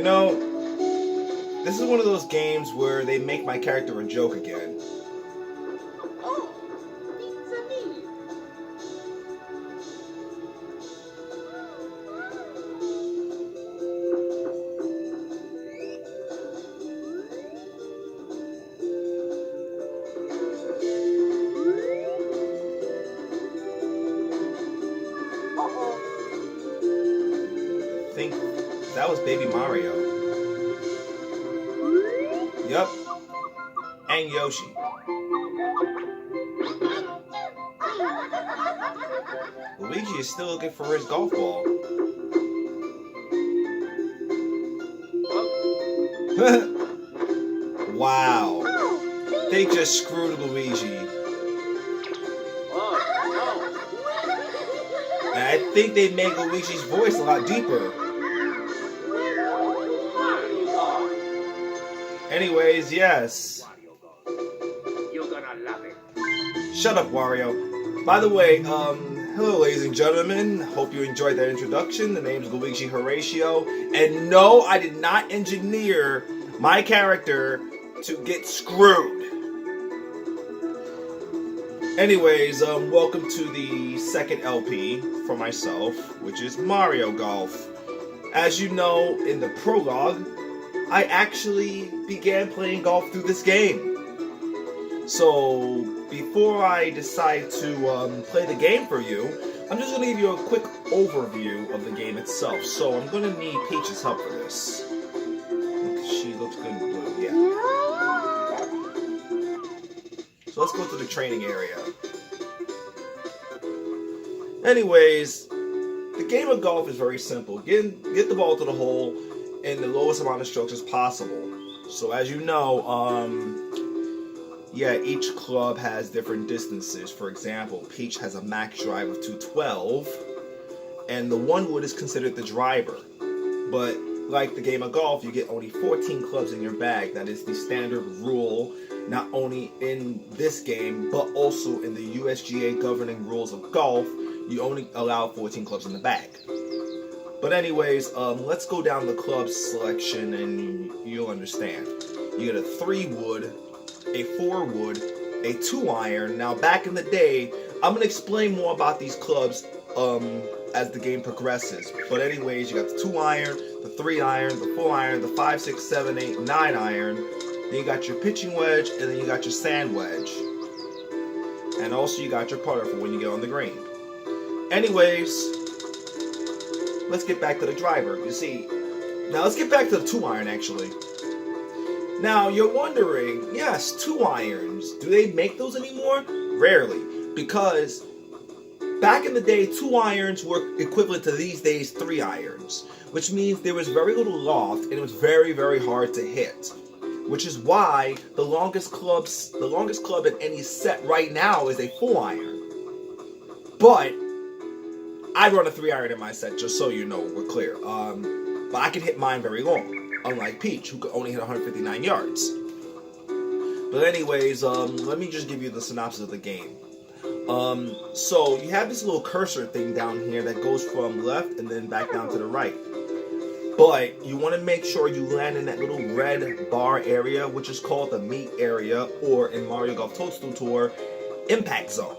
know, this is one of those games where they make my character a joke again. Oh, pizza me. Uh-oh. I think that was Baby Mario. Yup. And Yoshi. Luigi is still looking for his golf ball. Wow. They just screwed Luigi. And I think they made Luigi's voice a lot deeper. Anyways, yes. You're gonna love it. Shut up, Wario. By the way, hello ladies and gentlemen. Hope you enjoyed that introduction. The name's Luigi Horatio. And no, I did not engineer my character to get screwed. Anyways, welcome to the second LP for myself, which is Mario Golf. As you know, in the prologue, I actually began playing golf through this game. So, before I decide to play the game for you, I'm just going to give you a quick overview of the game itself. So, I'm going to need Peach's help for this. She looks good in blue, yeah. So, let's go to the training area. Anyways, the game of golf is very simple. Get the ball to the hole in the lowest amount of strokes as possible. So as you know, each club has different distances. For example, Peach has a max drive of 212, and the one wood is considered the driver. But like the game of golf, you get only 14 clubs in your bag. That is the standard rule, not only in this game, but also in the USGA governing rules of golf. You only allow 14 clubs in the bag. But anyways, let's go down the club selection and you'll understand. You get a 3 wood, a 4 wood, a 2 iron. Now back in the day, I'm going to explain more about these clubs as the game progresses. But anyways, you got the 2 iron, the 3 iron, the 4 iron, the 5, 6, 7, 8, 9 iron. Then you got your pitching wedge, and then you got your sand wedge. And also you got your putter for when you get on the green. Anyways, let's get back to the driver. You see, now let's get back to the 2 iron actually. Now you're wondering, yes, 2 irons. Do they make those anymore? Rarely, because back in the day, 2 irons were equivalent to these days 3 irons, which means there was very little loft and it was very, very hard to hit. Which is why the longest club in any set right now is a 4 iron. But I run a 3 iron in my set, just so you know, we're clear. But I can hit mine very long, unlike Peach, who could only hit 159 yards. But anyways, let me just give you the synopsis of the game. So you have this little cursor thing down here that goes from left and then back down to the right. But you want to make sure you land in that little red bar area, which is called the meat area, or in Mario Golf Toadstool Tour, impact zone.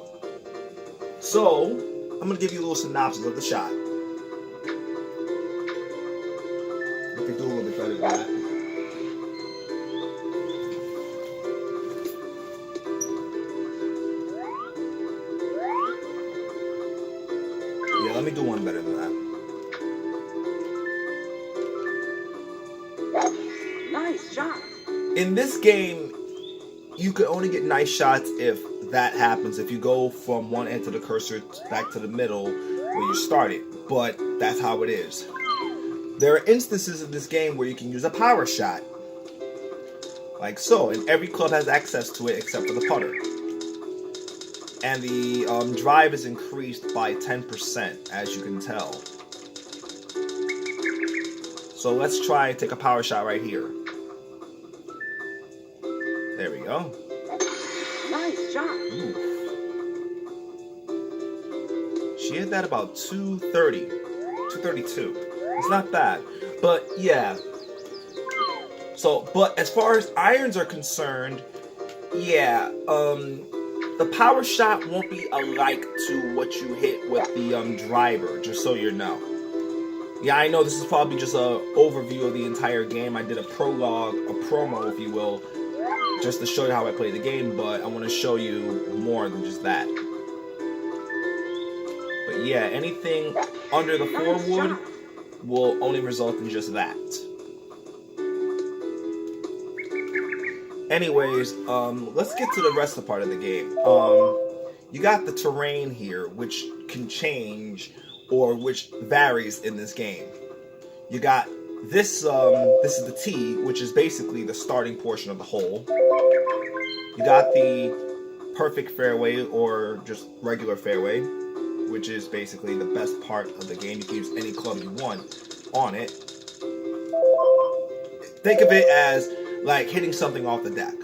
So I'm going to give you a little synopsis of the shot. We can do a little bit better than that. Yeah, let me do one better than that. Nice shot. In this game, you can only get nice shots if that happens, if you go from one end of the cursor back to the middle where you started. But that's how it is. There are instances in this game where you can use a power shot. Like so, and every club has access to it except for the putter. And the drive is increased by 10%, as you can tell. So let's try and take a power shot right here. There we go. Nice shot. Ooh. She hit that about 230, 232. It's not bad. But yeah, So, but as far as irons are concerned, yeah, the power shot won't be alike to what you hit with the driver, just so you know. Yeah, I know this is probably just a overview of the entire game. I did a prologue, a promo, if you will, just to show you how I play the game, but I want to show you more than just that. But yeah, anything under the 4 wood will only result in just that. Anyways, let's get to the rest of the part of the game. You got the terrain here, which can change or which varies in this game. You got this is the tee, which is basically the starting portion of the hole. You got the perfect fairway or just regular fairway, which is basically the best part of the game. You can use any club you want on it. Think of it as like hitting something off the deck.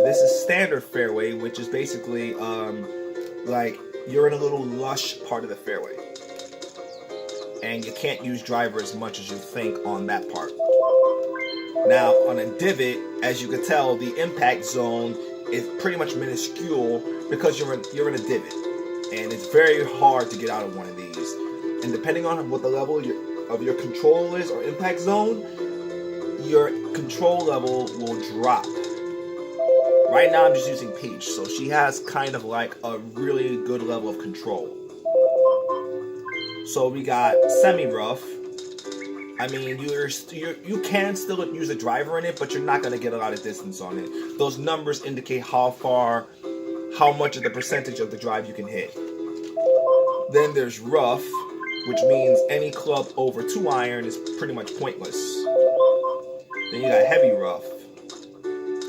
This is standard fairway, which is basically like you're in a little lush part of the fairway, and you can't use driver as much as you think on that part. Now on a divot, as you can tell, the impact zone is pretty much minuscule because you're in a divot, and it's very hard to get out of one of these. And depending on what the level of your control is or impact zone, your control level will drop. Right now I'm just using Peach, so she has kind of like a really good level of control. So we got semi-rough. I mean, you can still use a driver in it, but you're not going to get a lot of distance on it. Those numbers indicate how much of the percentage of the drive you can hit. Then there's rough, which means any club over 2 iron is pretty much pointless. Then you got heavy rough.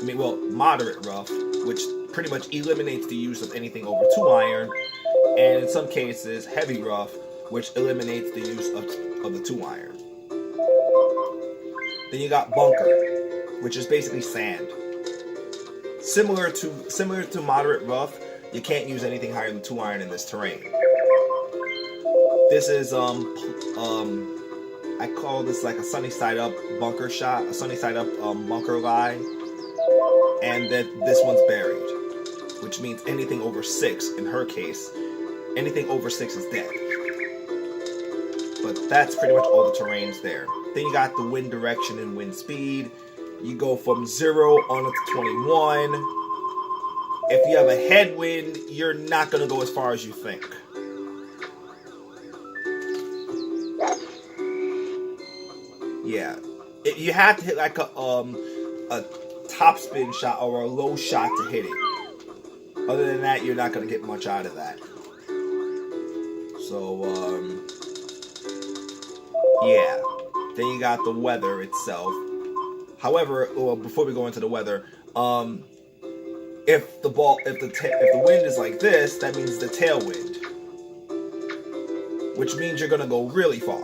Moderate rough, which pretty much eliminates the use of anything over 2 iron, and in some cases, heavy rough, which eliminates the use of the 2 iron. Then you got bunker, which is basically sand. Similar to moderate rough, you can't use anything higher than 2 iron in this terrain. This is I call this like a sunny side up bunker shot, a sunny side up bunker lie. And then this one's buried, which means anything over 6, in her case, anything over 6 is dead. But that's pretty much all the terrains there. Then you got the wind direction and wind speed. You go from 0 on to 21. If you have a headwind, you're not going to go as far as you think. Yeah, you have to hit like a top spin shot or a low shot to hit it. Other than that, you're not going to get much out of that. So, yeah. Then you got the weather itself. However, before we go into the weather, if the wind is like this, that means the tailwind, which means you're going to go really far.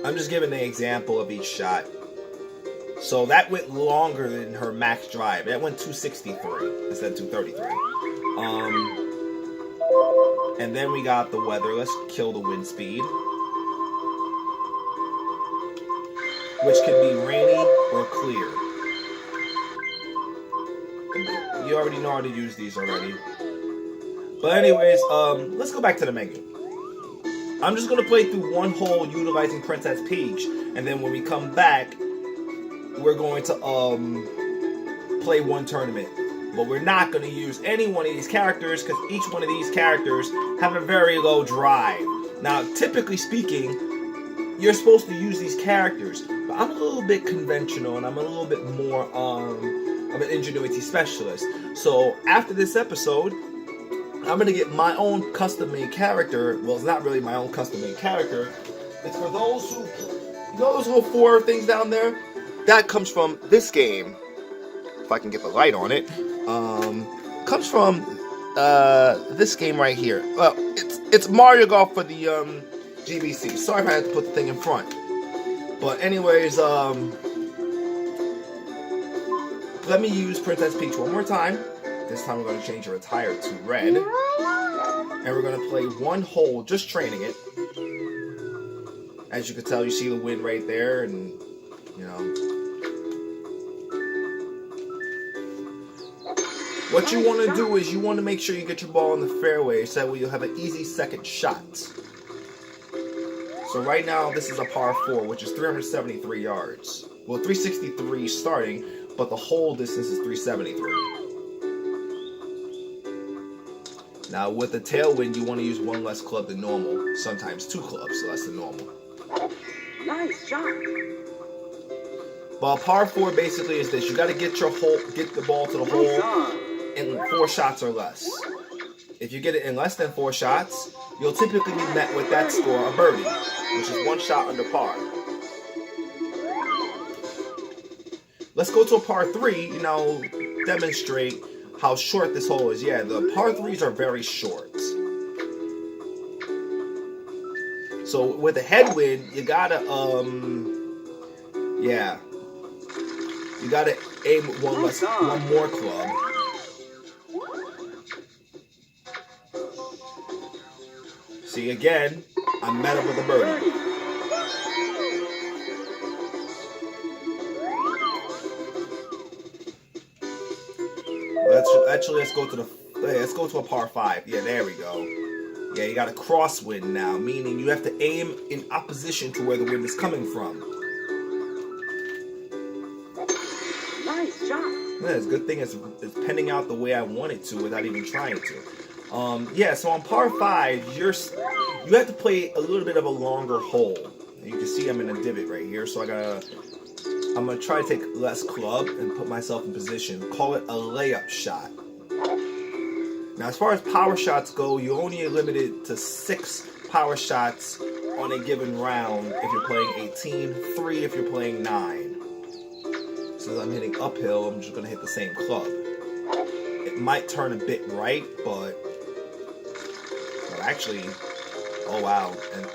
I'm just giving the example of each shot. So that went longer than her max drive. That went 263 instead of 233. And then we got the weather. Let's kill the wind speed, which can be rainy or clear. You already know how to use these already. But anyways, let's go back to the menu. I'm just going to play through one hole utilizing Princess Peach, and then when we come back, we're going to play one tournament. But we're not going to use any one of these characters because each one of these characters have a very low drive. Now, typically speaking, you're supposed to use these characters, but I'm a little bit conventional and I'm a little bit more of an ingenuity specialist. So after this episode, I'm going to get my own custom-made character. Well, it's not really my own custom-made character. It's for those who, you know those little 4 things down there? That comes from this game. If I can get the light on it. Comes from this game right here. Well, it's Mario Golf for the GBC. Sorry if I had to put the thing in front. But anyways, let me use Princess Peach one more time. This time we're going to change her attire to red. And we're going to play one hole, just training it. As you can tell, you see the wind right there, and you know. What you want to do is you want to make sure you get your ball in the fairway so that way you'll have an easy second shot. So right now this is a par 4, which is 373 yards. Well, 363 starting, but the whole distance is 373. Now with the tailwind, you want to use one less club than normal. Sometimes 2 clubs less than normal. Nice shot. But par 4 basically is this: you got to get the ball to the hole in 4 shots or less. If you get it in less than 4 shots, you'll typically be met with that score, a birdie, which is 1 shot under par. Let's go to a par 3, you know, demonstrate how short this hole is. Yeah, the par 3s are very short. So with a headwind, you gotta, yeah. You gotta aim one more club. See, again, I met up with a birdie. Let's go to a par 5. Yeah, there we go. Yeah, you got a crosswind now, meaning you have to aim in opposition to where the wind is coming from. Nice shot. Yeah, it's a good thing it's penning out the way I want it to without even trying to. Yeah, so on par 5, you have to play a little bit of a longer hole. You can see I'm in a divot right here, so I'm gonna try to take less club and put myself in position. Call it a layup shot. Now, as far as power shots go, you're only limited to 6 power shots on a given round if you're playing 18, 3 if you're playing 9. Since I'm hitting uphill, I'm just gonna hit the same club. It might turn a bit right, but actually, oh wow! And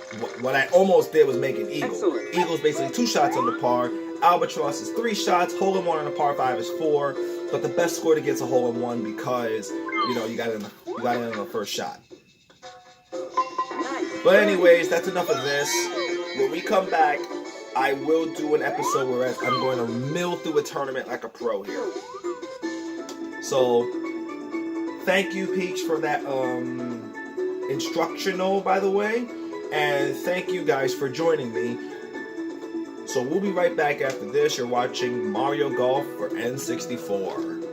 what I almost did was make an eagle. Excellent. Eagle's basically 2 shots under par. Albatross is 3 shots. Hole in one on a par 5 is 4. But the best score to get is a hole in one because you know you got it in the first shot. But anyways, that's enough of this. When we come back, I will do an episode where I'm going to mill through a tournament like a pro here. So thank you, Peach, for that instructional, by the way, and thank you guys for joining me. So we'll be right back after this. You're watching Mario Golf for N64.